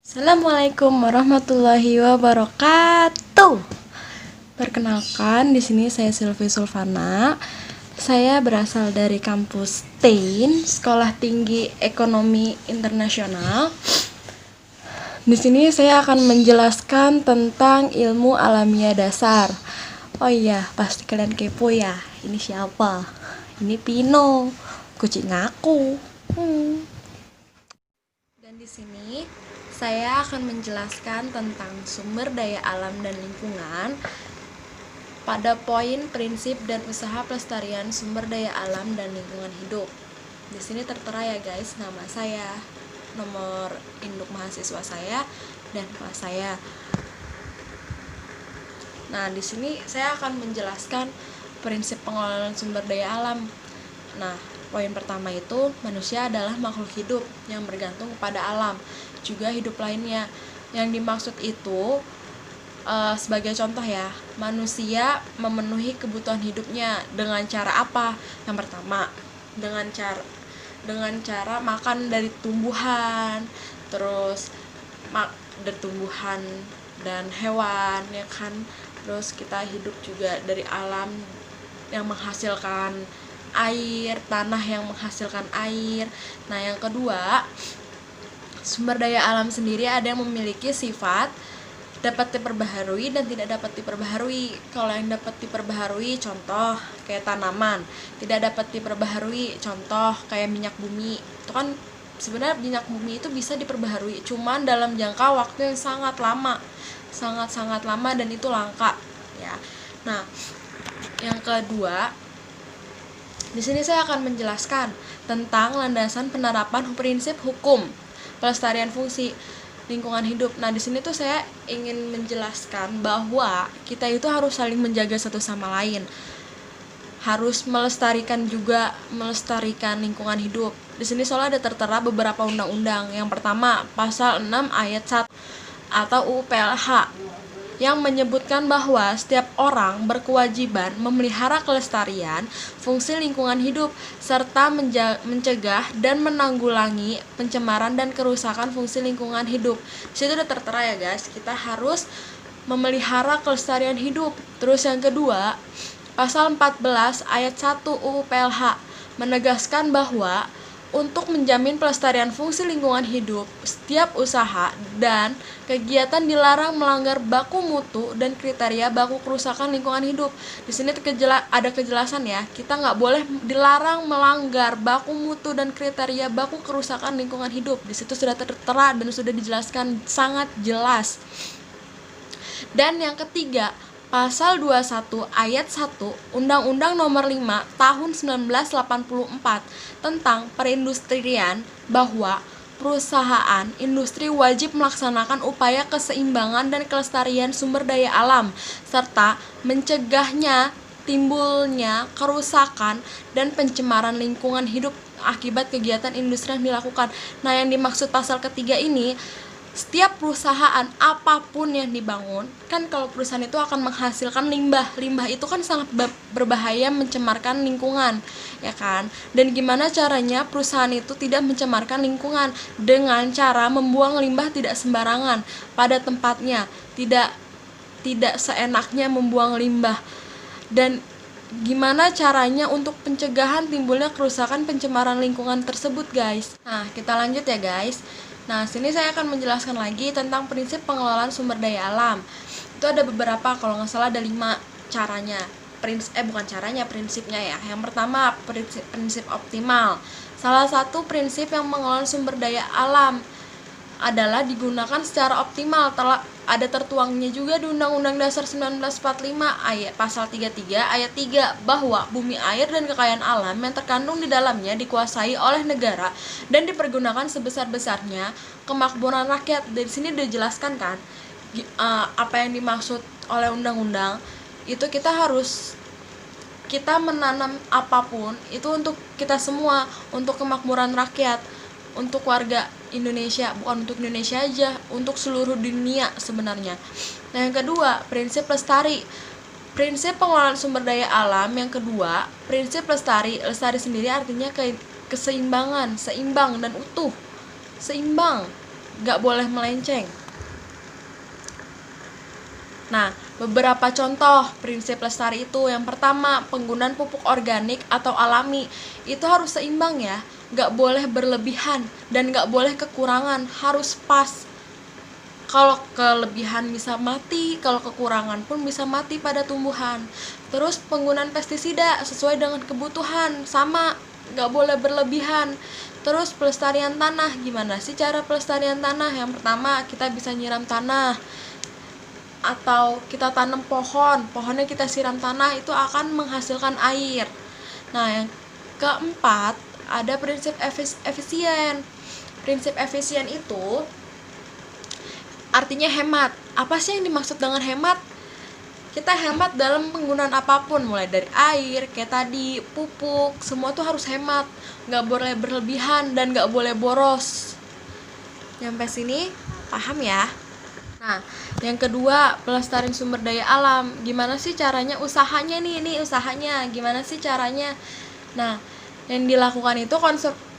Assalamualaikum warahmatullahi wabarakatuh. Perkenalkan, di sini saya Sylvi Sulfana. Saya berasal dari kampus TEIN, Sekolah Tinggi Ekonomi Internasional. Di sini saya akan menjelaskan tentang ilmu alamiah dasar. Oh iya, pasti kalian kepo ya. Ini siapa? Ini Pino, kucing aku. Dan di sini saya akan menjelaskan tentang sumber daya alam dan lingkungan pada poin prinsip dan usaha pelestarian sumber daya alam dan lingkungan hidup. Di sini tertera ya guys, nama saya, nomor induk mahasiswa saya, dan kelas saya. Nah, di sini saya akan menjelaskan prinsip pengelolaan sumber daya alam. Nah, poin pertama itu, manusia adalah makhluk hidup yang bergantung kepada alam, juga hidup lainnya. Yang dimaksud itu, sebagai contoh ya, manusia memenuhi kebutuhan hidupnya dengan cara apa? Yang pertama, dengan cara makan dari tumbuhan, terus dari tumbuhan dan hewan, ya kan. Terus kita hidup juga dari alam yang menghasilkan air, tanah yang menghasilkan air. Nah, yang kedua, sumber daya alam sendiri ada yang memiliki sifat dapat diperbaharui dan tidak dapat diperbaharui. Kalau yang dapat diperbaharui, contoh kayak tanaman. Tidak dapat diperbaharui, contoh kayak minyak bumi. Itu kan sebenarnya minyak bumi itu bisa diperbaharui, cuman dalam jangka waktu yang sangat lama, sangat lama, dan itu langka ya. Nah, yang kedua, di sini saya akan menjelaskan tentang landasan penerapan prinsip hukum pelestarian fungsi lingkungan hidup. Nah, di sini tuh saya ingin menjelaskan bahwa kita itu harus saling menjaga satu sama lain. Harus melestarikan lingkungan hidup. Di sini soalnya ada tertera beberapa undang-undang. Yang pertama, pasal 6 ayat 1 atau UU PLH yang menyebutkan bahwa setiap orang berkewajiban memelihara kelestarian fungsi lingkungan hidup serta mencegah dan menanggulangi pencemaran dan kerusakan fungsi lingkungan hidup. Di situ udah tertera ya guys, kita harus memelihara kelestarian hidup. Terus yang kedua, pasal 14 ayat 1 UU PLH menegaskan bahwa untuk menjamin pelestarian fungsi lingkungan hidup, setiap usaha dan kegiatan dilarang melanggar baku mutu dan kriteria baku kerusakan lingkungan hidup. Di sini ada kejelasan ya, kita nggak boleh dilarang melanggar baku mutu dan kriteria baku kerusakan lingkungan hidup. Di situ sudah tertera dan sudah dijelaskan sangat jelas. Dan yang ketiga, pasal 21 ayat 1 Undang-Undang Nomor 5 Tahun 1984 tentang perindustrian bahwa perusahaan industri wajib melaksanakan upaya keseimbangan dan kelestarian sumber daya alam serta mencegahnya timbulnya kerusakan dan pencemaran lingkungan hidup akibat kegiatan industri yang dilakukan. Nah, yang dimaksud pasal ketiga ini, setiap perusahaan apapun yang dibangun, kan kalau perusahaan itu akan menghasilkan limbah itu kan sangat berbahaya, mencemarkan lingkungan, ya kan. Dan gimana caranya perusahaan itu tidak mencemarkan lingkungan? Dengan cara membuang limbah tidak sembarangan pada tempatnya, tidak seenaknya membuang limbah. Dan gimana caranya untuk pencegahan timbulnya kerusakan pencemaran lingkungan tersebut, guys? Nah, kita lanjut ya guys. Nah, sini saya akan menjelaskan lagi tentang prinsip pengelolaan sumber daya alam. Itu ada beberapa, kalau nggak salah ada 5 caranya. Prinsipnya ya. Yang pertama, prinsip optimal. Salah satu prinsip yang mengelola sumber daya alam adalah digunakan secara optimal. Ada tertuangnya juga di Undang-Undang Dasar 1945 pasal 33 ayat 3 bahwa bumi, air, dan kekayaan alam yang terkandung di dalamnya dikuasai oleh negara dan dipergunakan sebesar-besarnya kemakmuran rakyat. Dari sini udah jelaskan kan apa yang dimaksud oleh undang-undang. Itu kita menanam apapun itu untuk kita semua, untuk kemakmuran rakyat, untuk warga Indonesia, bukan untuk Indonesia aja, untuk seluruh dunia sebenarnya. Nah, yang kedua, prinsip lestari. Prinsip pengelolaan sumber daya alam yang kedua, prinsip lestari. Lestari sendiri artinya keseimbangan, seimbang dan utuh. Seimbang. nggak boleh melenceng. Nah, beberapa contoh prinsip lestari itu. Yang pertama, penggunaan pupuk organik atau alami. Itu harus seimbang ya, nggak boleh berlebihan dan nggak boleh kekurangan, harus pas. Kalau kelebihan bisa mati, kalau kekurangan pun bisa mati pada tumbuhan. Terus penggunaan pestisida sesuai dengan kebutuhan, sama, nggak boleh berlebihan. Terus pelestarian tanah, gimana sih cara pelestarian tanah? Yang pertama, kita bisa nyiram tanah, atau kita tanam pohonnya kita siram tanah, itu akan menghasilkan air. Nah, yang keempat, ada prinsip efisien. Prinsip efisien itu artinya hemat. Apa sih yang dimaksud dengan hemat? Kita hemat dalam penggunaan apapun, mulai dari air, kayak tadi, pupuk, semua tuh harus hemat, nggak boleh berlebihan dan nggak boleh boros. Sampai sini paham ya? Nah, yang kedua, pelestarian sumber daya alam. Gimana sih caranya? Usahanya nih usahanya. Gimana sih caranya? Nah, yang dilakukan itu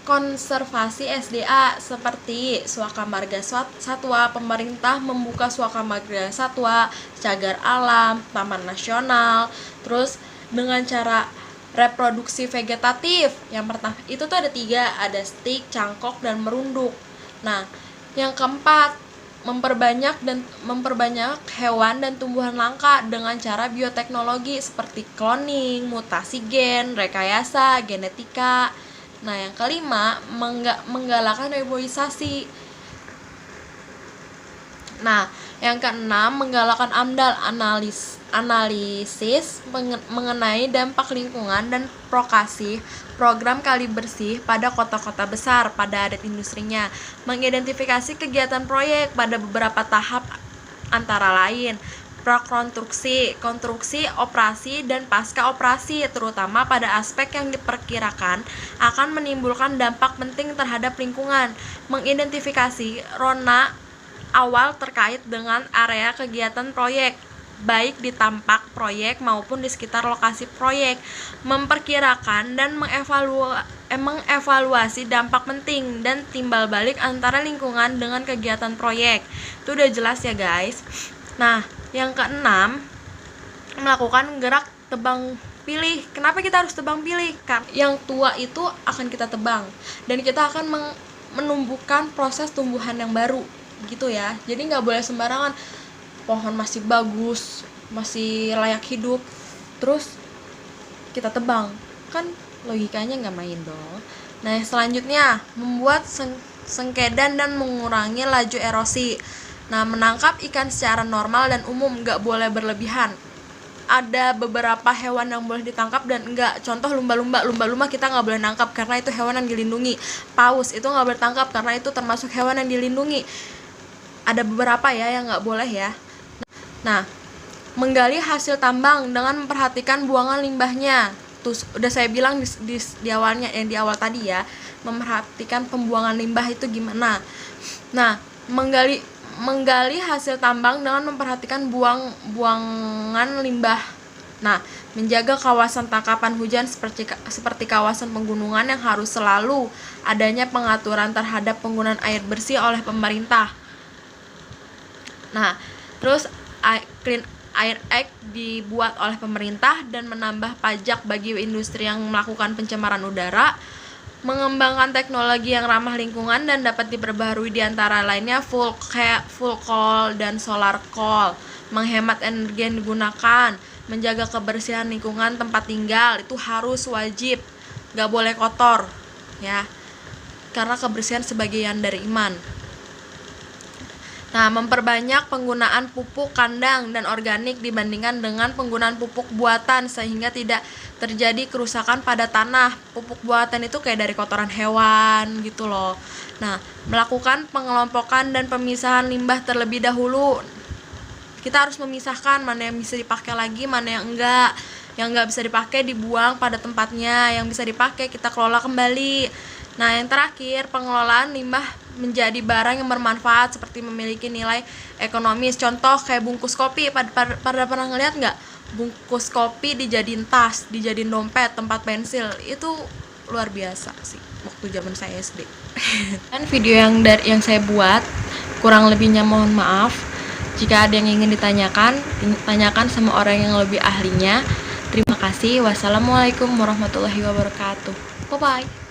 konservasi SDA seperti Suaka Marga Satwa. Pemerintah membuka Suaka Marga Satwa, cagar alam, taman nasional. Terus dengan cara reproduksi vegetatif. Yang pertama itu tuh ada 3, ada stik, cangkok, dan merunduk. Nah, yang keempat, memperbanyak hewan dan tumbuhan langka dengan cara bioteknologi seperti cloning, mutasi gen, rekayasa genetika. Nah, yang kelima, menggalakkan reboisasi. Nah, yang keenam, menggalakkan AMDAL, analisis mengenai dampak lingkungan dan prokasi program kali bersih pada kota-kota besar pada adat industrinya. Mengidentifikasi kegiatan proyek pada beberapa tahap, antara lain prakonstruksi, konstruksi, operasi, dan pasca operasi, terutama pada aspek yang diperkirakan akan menimbulkan dampak penting terhadap lingkungan. Mengidentifikasi rona awal terkait dengan area kegiatan proyek, baik di tampak proyek maupun di sekitar lokasi proyek. Memperkirakan dan mengevaluasi dampak penting dan timbal balik antara lingkungan dengan kegiatan proyek. Itu udah jelas ya guys. Nah, yang keenam, melakukan gerak tebang pilih. Kenapa kita harus tebang pilih? Karena yang tua itu akan kita tebang dan kita akan menumbuhkan proses tumbuhan yang baru gitu ya. Jadi nggak boleh sembarangan, pohon masih bagus, masih layak hidup, terus kita tebang, kan logikanya nggak main dong. Nah, selanjutnya, membuat sengkedan dan mengurangi laju erosi. Nah, menangkap ikan secara normal dan umum, nggak boleh berlebihan. Ada beberapa hewan yang boleh ditangkap dan enggak. Contoh lumba-lumba kita nggak boleh nangkap karena itu hewan yang dilindungi. Paus itu nggak boleh tangkap karena itu termasuk hewan yang dilindungi. Ada beberapa ya yang nggak boleh ya. Nah, menggali hasil tambang dengan memperhatikan buangan limbahnya. Tuh udah saya bilang di awalnya, yang di awal tadi ya, memperhatikan pembuangan limbah itu gimana. Nah, menggali hasil tambang dengan memperhatikan buangan limbah. Nah, menjaga kawasan tangkapan hujan seperti kawasan pegunungan yang harus selalu adanya pengaturan terhadap penggunaan air bersih oleh pemerintah. Nah, terus Clean Air Act dibuat oleh pemerintah dan menambah pajak bagi industri yang melakukan pencemaran udara. Mengembangkan teknologi yang ramah lingkungan dan dapat diperbaharui, di antara lainnya full coal dan solar coal. Menghemat energi yang digunakan, menjaga kebersihan lingkungan tempat tinggal, itu harus wajib, gak boleh kotor ya, karena kebersihan sebagian dari iman. Nah, memperbanyak penggunaan pupuk kandang dan organik dibandingkan dengan penggunaan pupuk buatan sehingga tidak terjadi kerusakan pada tanah. Pupuk buatan itu kayak dari kotoran hewan gitu loh. Nah, melakukan pengelompokan dan pemisahan limbah terlebih dahulu. Kita harus memisahkan mana yang bisa dipakai lagi, mana yang enggak. Yang enggak bisa dipakai dibuang pada tempatnya, yang bisa dipakai kita kelola kembali. Nah, yang terakhir, pengelolaan limbah menjadi barang yang bermanfaat seperti memiliki nilai ekonomis. Contoh kayak bungkus kopi, pada pernah ngeliat nggak? Bungkus kopi dijadiin tas, dijadiin dompet, tempat pensil, itu luar biasa sih. waktu zaman saya SD. Dan video yang saya buat kurang lebihnya mohon maaf. Jika ada yang ingin ditanyakan, tanyakan sama orang yang lebih ahlinya. Terima kasih. Wassalamualaikum warahmatullahi wabarakatuh. Bye bye.